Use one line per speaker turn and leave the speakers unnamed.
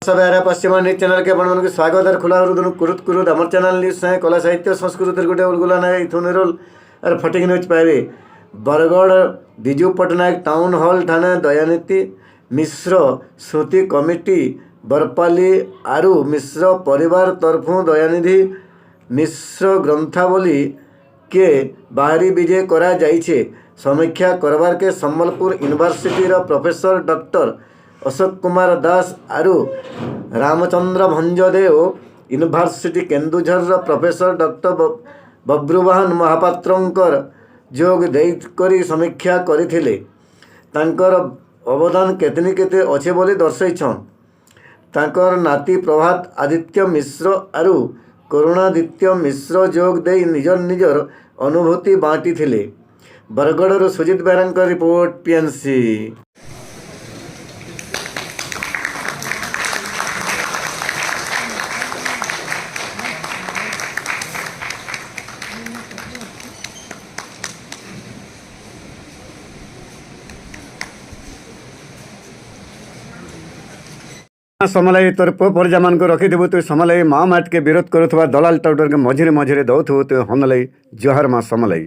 सब यार पश्चिम news channel के अपन मन स्वागत और खुला कुरुत कुरुत आम चैनल न्यूज से कला साहित्य संस्कृति गोटे उलगुला ना इथुनिरोल और फटिक न्यूज पाइबे। बरगढ़ विजु पट्टनायक टाउन हॉल थाना दयानीति मिश्र श्रुति कमिटी बरपाली आरु मिश्र परिवार तरफु दयानिधि मिश्र ग्रंथावली के बाहरी विजय करा जाइछे। समीक्षा करवार के Sambalpur university professor doctor Ashok Kumar Das आरु Ramachandra Bhanjdeo university Kendujhar professor doctor Babruvahan महापात्रंकर जोग देकरी समीक्षा करथिले। तांकर अवदान केतनी केते अच्छे बोली दर्शाइछन। तांकर नाती प्रभात आदित्य मिश्र आरु करुणादित्य मिश्र जोग दे निजर निजर अनुभूति बांटी थिले। बरगढ़ सुजित बेहरा रिपोर्ट पीएनसी। समलाई तोर पो परजा मान को रखिथबु तु समलाई माँ माट के विरोध करुवा दलाल टाउटर के मझिरे मझिरे दौथबु तु हमलाई जोहर माँ समलाई।